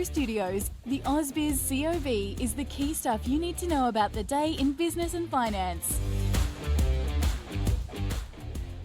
Studios, the AusBiz COB is the key stuff you need to know about the day in business and finance.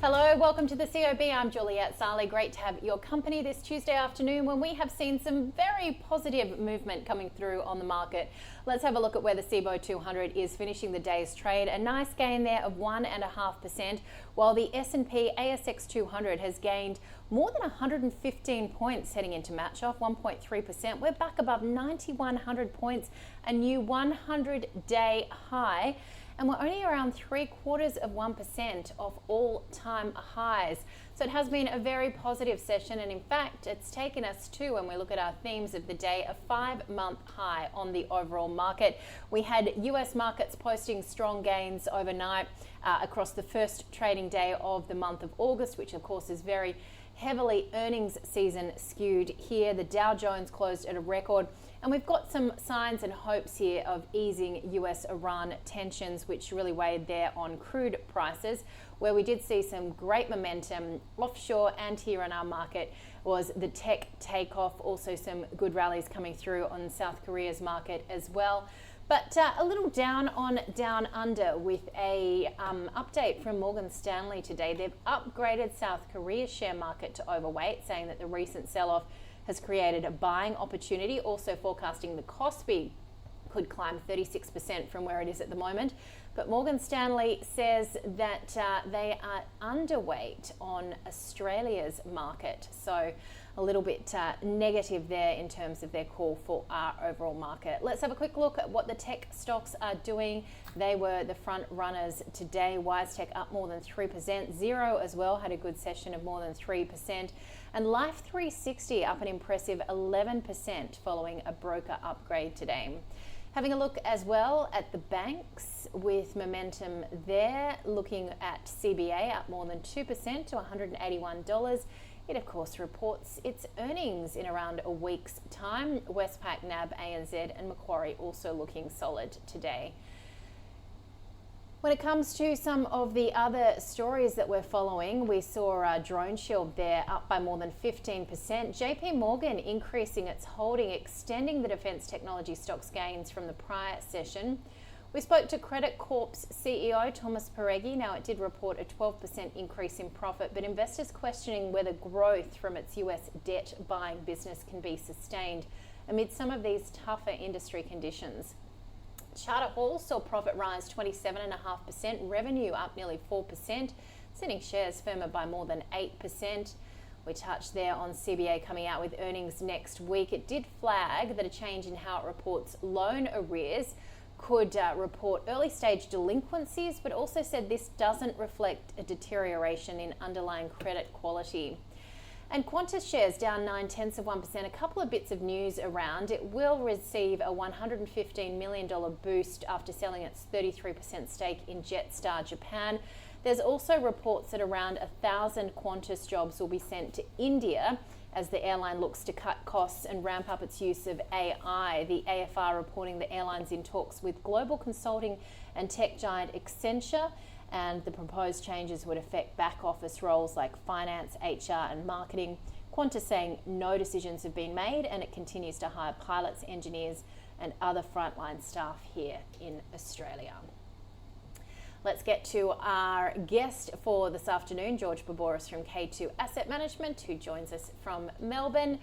Hello, welcome to the COB. I'm Juliette Sarli. Great to have your company this Tuesday afternoon when we have seen some very positive movement coming through on the market. Let's have a look at where the CBO 200 is finishing the day's trade. A nice gain there of 1.5%, while the S&P ASX 200 has gained more than 115 points heading into match off, 1.3%. We're back above 9,100 points, a new 100-day high. And we're only around 0.75% of all-time highs. So it has been a very positive session, and in fact, it's taken us to, when we look at our themes of the day, a 5-month high on the overall market. We had US markets posting strong gains overnight across the first trading day of the month of August, which of course is very heavily earnings season skewed here. The Dow Jones closed at a record, and we've got some signs and hopes here of easing US-Iran tensions, which really weighed there on crude prices, where we did see some great momentum offshore and here in our market was the tech takeoff. Also some good rallies coming through on South Korea's market as well. But a little down on Down Under with a update from Morgan Stanley today. They've upgraded South Korea's share market to overweight, saying that the recent sell-off has created a buying opportunity, also forecasting the KOSPI could climb 36% from where it is at the moment. But Morgan Stanley says that they are underweight on Australia's market. So a little bit negative there in terms of their call for our overall market. Let's have a quick look at what the tech stocks are doing. They were the front runners today. WiseTech up more than 3%. Xero as well had a good session of more than 3%. And Life 360 up an impressive 11% following a broker upgrade today. Having a look as well at the banks with momentum there, looking at CBA up more than 2% to $181. It of course reports its earnings in around a week's time. Westpac, NAB, ANZ and Macquarie also looking solid today. When it comes to some of the other stories that we're following, we saw DroneShield there up by more than 15%. JPMorgan increasing its holding, extending the defence technology stocks gains from the prior session. We spoke to Credit Corp's CEO, Thomas Peregi. Now, it did report a 12% increase in profit, but investors questioning whether growth from its US debt buying business can be sustained amid some of these tougher industry conditions. Charter Hall saw profit rise 27.5%, revenue up nearly 4%, sending shares firmer by more than 8%. We touched there on CBA coming out with earnings next week. It did flag that a change in how it reports loan arrears could report early stage delinquencies, but also said this doesn't reflect a deterioration in underlying credit quality. And Qantas shares down 0.9%. A couple of bits of news around. It will receive a $115 million boost after selling its 33% stake in Jetstar Japan. There's also reports that around 1,000 Qantas jobs will be sent to India as the airline looks to cut costs and ramp up its use of AI. The AFR reporting the airline's in talks with global consulting and tech giant Accenture, and the proposed changes would affect back office roles like finance, HR and marketing. Qantas saying no decisions have been made, and it continues to hire pilots, engineers and other frontline staff here in Australia. Let's get to our guest for this afternoon, George Barboris from K2 Asset Management, who joins us from Melbourne.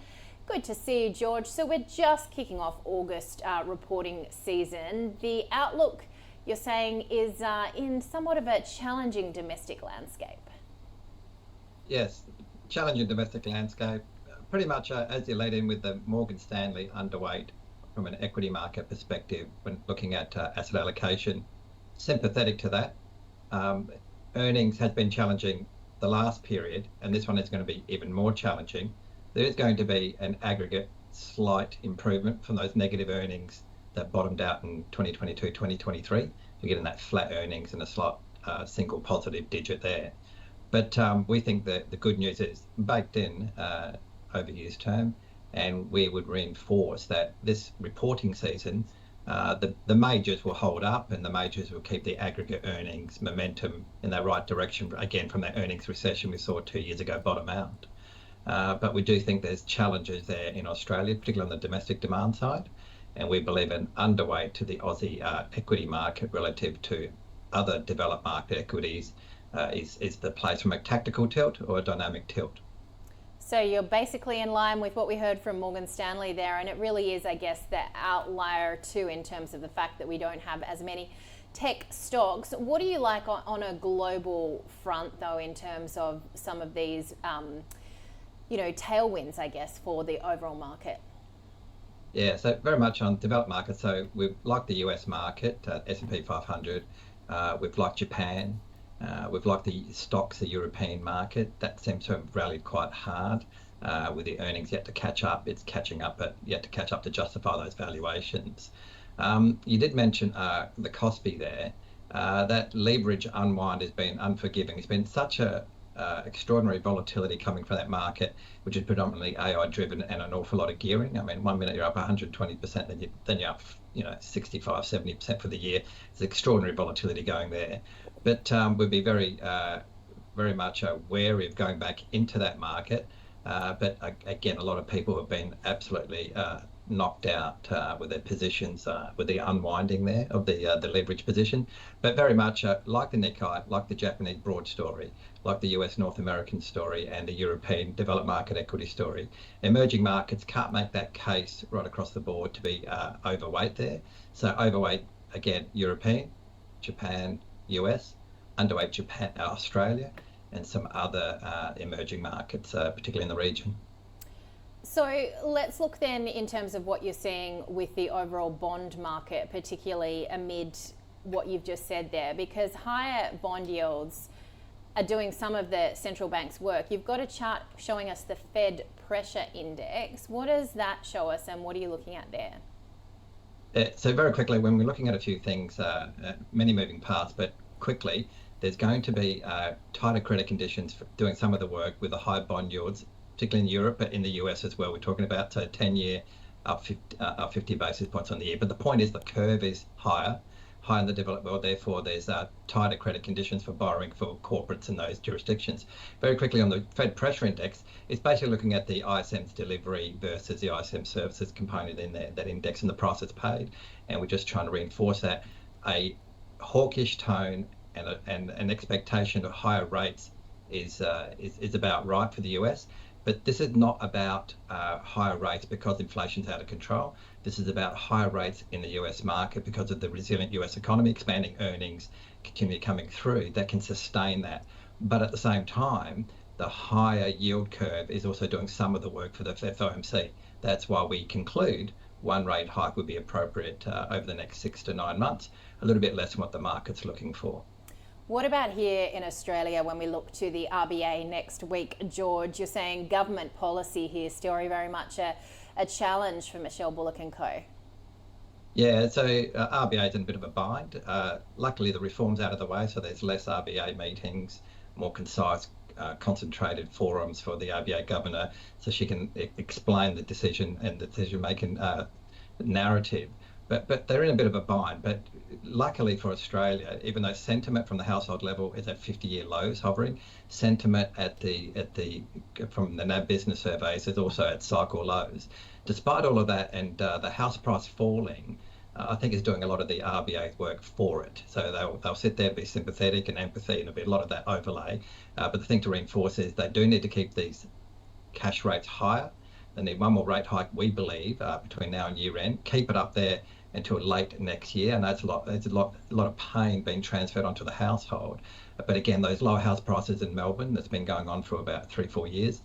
Good to see you, George. So we're just kicking off August reporting season. The outlook, you're saying, is in somewhat of a challenging domestic landscape. Yes, challenging domestic landscape. Pretty much as you led in with the Morgan Stanley underweight from an equity market perspective when looking at asset allocation. Sympathetic to that. Earnings has been challenging the last period, and this one is going to be even more challenging. There is going to be an aggregate slight improvement from those negative earnings that bottomed out in 2022, 2023. You're getting that flat earnings and a slight single positive digit there. But we think that the good news is baked in over year's term, and we would reinforce that this reporting season, the majors will hold up, and the majors will keep the aggregate earnings momentum in the right direction, again, from that earnings recession we saw 2 years ago bottom out. But we do think there's challenges there in Australia, particularly on the domestic demand side. And we believe an underweight to the Aussie equity market relative to other developed market equities is the place from a tactical tilt or a dynamic tilt. So you're basically in line with what we heard from Morgan Stanley there, and it really is, I guess, the outlier too in terms of the fact that we don't have as many tech stocks. What do you like on a global front, though, in terms of some of these, tailwinds, I guess, for the overall market? Yeah, so very much on developed markets. So we've liked the US market, S&P 500. We've liked Japan. We've liked the stocks, the European market. That seems to have rallied quite hard with the earnings yet to catch up. It's catching up, but yet to catch up to justify those valuations. You did mention the COSPI there. That leverage unwind has been unforgiving. It's been such a extraordinary volatility coming from that market, which is predominantly AI driven and an awful lot of gearing. I mean, 1 minute you're up 120%, then you're up 65, 70% for the year. It's extraordinary volatility going there. But we'd be very much wary of going back into that market. But again, a lot of people have been absolutely knocked out with their positions, with the unwinding there of the leverage position. But very much like the Nikkei, like the Japanese broad story, like the US North American story and the European developed market equity story. Emerging markets can't make that case right across the board to be overweight there. So overweight, again, European, Japan, US, underweight Japan, Australia, and some other emerging markets, particularly in the region. So let's look then in terms of what you're seeing with the overall bond market, particularly amid what you've just said there, because higher bond yields are doing some of the central bank's work. You've got a chart showing us the Fed pressure index. What does that show us and what are you looking at there? So very quickly, when we're looking at a few things, many moving parts, but quickly, there's going to be tighter credit conditions for doing some of the work with the high bond yields, particularly in Europe, but in the US as well. We're talking about 10-year up 50 basis points on the year. But the point is the curve is higher in the developed world. Therefore, there's tighter credit conditions for borrowing for corporates in those jurisdictions. Very quickly on the Fed pressure index, it's basically looking at the ISM's delivery versus the ISM services component in there, that index and the price it's paid. And we're just trying to reinforce that. A hawkish tone and an expectation of higher rates is about right for the US. But this is not about higher rates because inflation's out of control. This is about higher rates in the US market because of the resilient US economy, expanding earnings, continue coming through that can sustain that. But at the same time, the higher yield curve is also doing some of the work for the FOMC. That's why we conclude one rate hike would be appropriate over the next 6 to 9 months, a little bit less than what the market's looking for. What about here in Australia when we look to the RBA next week, George? You're saying government policy here still very much a challenge for Michelle Bullock and co. Yeah, so RBA is in a bit of a bind. Luckily, the reform's out of the way, so there's less RBA meetings, more concise, concentrated forums for the RBA governor, so she can explain the decision and the decision-making narrative. But they're in a bit of a bind. But luckily for Australia, even though sentiment from the household level is at 50-year lows hovering, sentiment from the NAB business surveys is also at cycle lows. Despite all of that and the house price falling, I think is doing a lot of the RBA's work for it. So they'll sit there, be sympathetic and empathy, and a lot of that overlay. But the thing to reinforce is they do need to keep these cash rates higher. They need one more rate hike, we believe, between now and year end. Keep it up there until late next year, and there's a lot of pain being transferred onto the household. But again, those lower house prices in Melbourne, that's been going on for about 3-4 years.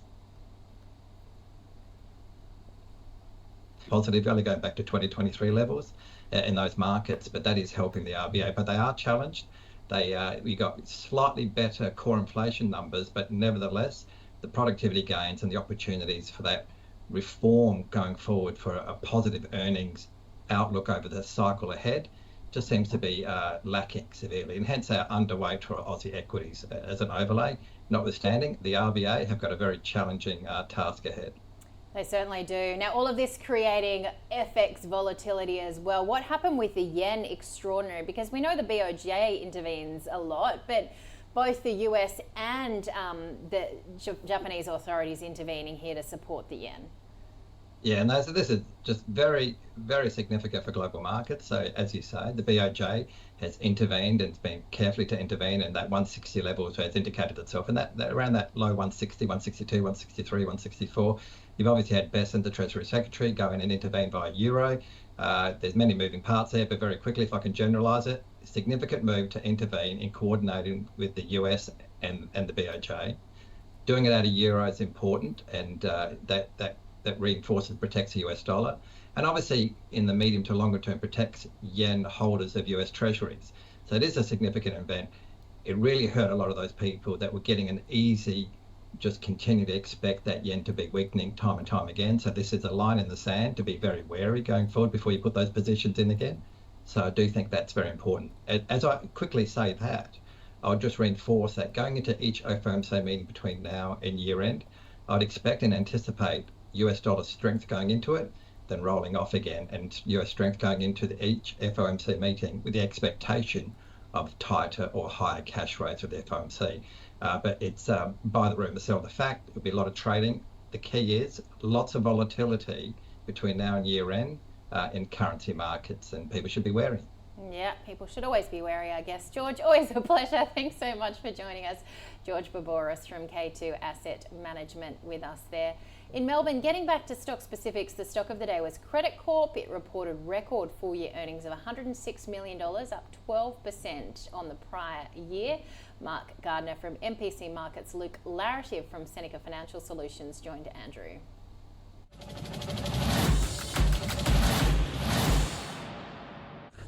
Positive, only going back to 2023 levels in those markets, but that is helping the RBA. But they are challenged. We got slightly better core inflation numbers, but nevertheless, the productivity gains and the opportunities for that reform going forward for a positive earnings outlook over the cycle ahead just seems to be lacking severely, and hence our underweight for Aussie equities as an overlay. Notwithstanding, the RBA have got a very challenging task ahead. They certainly do. Now, all of this creating FX volatility as well. What happened with the yen extraordinary? Because we know the BOJ intervenes a lot, but both the US and the Japanese authorities intervening here to support the yen. Yeah, and this is just very, very significant for global markets. So as you say, the BOJ has intervened and it's been carefully to intervene, and that 160 level has indicated itself. And that around that low 160, 162, 163, 164, you've obviously had Bessent, the Treasury Secretary, go in and intervene via euro. There's many moving parts there, but very quickly, if I can generalise it, significant move to intervene in coordinating with the US and the BOJ. Doing it out of euro is important, and that reinforces, protects the US dollar. And obviously, in the medium to longer term, protects yen holders of US treasuries. So it is a significant event. It really hurt a lot of those people that were getting an easy, just continue to expect that yen to be weakening time and time again. So this is a line in the sand to be very wary going forward before you put those positions in again. So I do think that's very important. As I quickly say that, I'll just reinforce that going into each FOMC meeting between now and year end, I'd expect and anticipate US dollar strength going into it, then rolling off again, and US strength going into each FOMC meeting with the expectation of tighter or higher cash rates with the FOMC. But it's buy the rumor, sell the fact. There'll be a lot of trading. The key is lots of volatility between now and year end in currency markets, and people should be wary. Yeah, people should always be wary, I guess. George, always a pleasure. Thanks so much for joining us. George Barboris from K2 Asset Management with us there. In Melbourne, getting back to stock specifics, the stock of the day was Credit Corp. It reported record full-year earnings of $106 million, up 12% on the prior year. Mark Gardner from MPC Markets, Luke Larrative from Seneca Financial Solutions joined Andrew.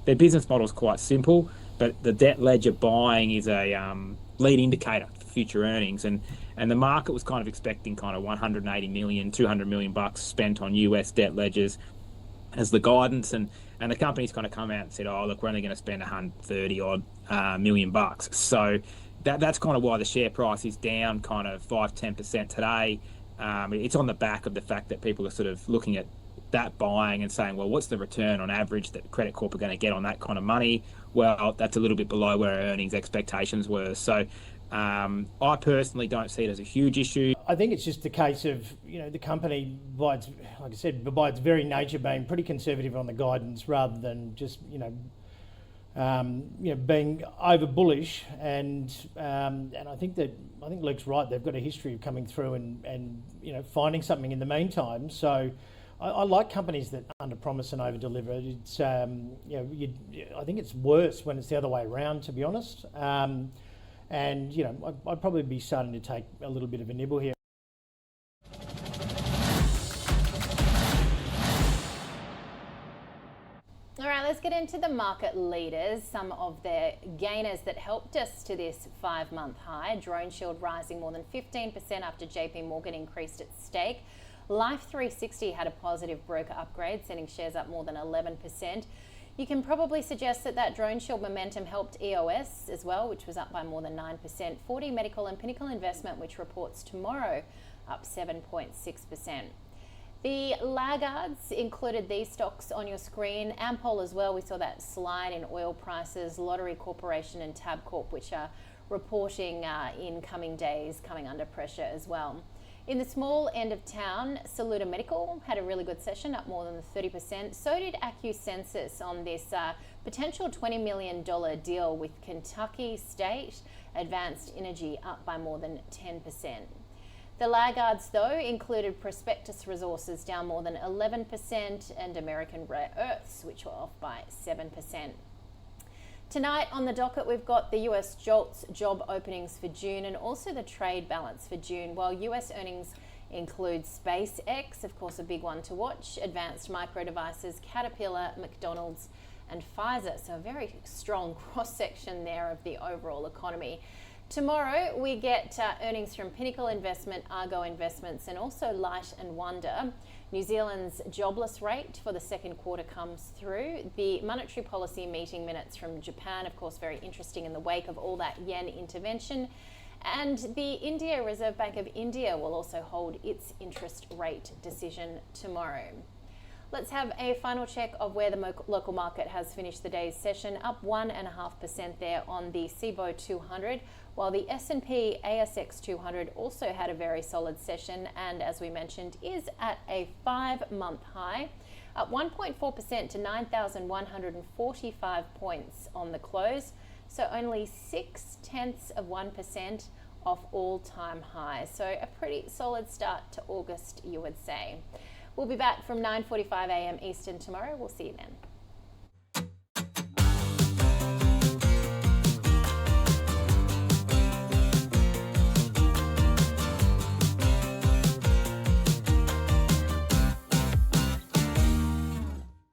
Their business model is quite simple, but the debt ledger buying is a lead indicator for future earnings, and the market was kind of expecting kind of 180 million, 200 million bucks spent on US debt ledgers as the guidance, and the company's kind of come out and said, oh look, we're only going to spend 130 odd million bucks. So that's kind of why the share price is down kind of 5-10% today. It's on the back of the fact that people are sort of looking at that buying and saying, well, what's the return on average that Credit Corp are going to get on that kind of money? Well, that's a little bit below where our earnings expectations were. So I personally don't see it as a huge issue. I think it's just a case of, the company, by its, like I said, by its very nature, being pretty conservative on the guidance rather than just, being over bullish. And I think Luke's right. They've got a history of coming through and finding something in the meantime. So I like companies that under-promise and over-deliver. It's I think it's worse when it's the other way around, to be honest. I'd probably be starting to take a little bit of a nibble here. All right, let's get into the market leaders, some of the gainers that helped us to this 5-month high. DroneShield rising more than 15% after JPMorgan increased its stake. Life 360 had a positive broker upgrade, sending shares up more than 11%. You can probably suggest that DroneShield momentum helped EOS as well, which was up by more than 9%. 40 Medical and Pinnacle Investment, which reports tomorrow, up 7.6%. The laggards included these stocks on your screen. Ampol as well, we saw that slide in oil prices. Lottery Corporation and Tabcorp, which are reporting in coming days, coming under pressure as well. In the small end of town, Saluda Medical had a really good session, up more than 30%. So did AccuSensus on this potential $20 million deal with Kentucky State. Advanced Energy up by more than 10%. The laggards, though, included Prospectus Resources down more than 11% and American Rare Earths, which were off by 7%. Tonight on the docket, we've got the US JOLTS job openings for June and also the trade balance for June, while US earnings include SpaceX, of course, a big one to watch, Advanced Micro Devices, Caterpillar, McDonald's and Pfizer. So a very strong cross-section there of the overall economy. Tomorrow, we get earnings from Pinnacle Investment, Argo Investments and also Light and Wonder. New Zealand's jobless rate for the second quarter comes through. The monetary policy meeting minutes from Japan, of course, very interesting in the wake of all that yen intervention. And the India Reserve Bank of India will also hold its interest rate decision tomorrow. Let's have a final check of where the local market has finished the day's session, up 1.5% there on the CBO 200, while the S&P ASX 200 also had a very solid session and, as we mentioned, is at a 5-month high, up 1.4% to 9,145 points on the close, so only 0.6% off all-time highs. So a pretty solid start to August, you would say. We'll be back from 9:45 a.m. Eastern tomorrow. We'll see you then.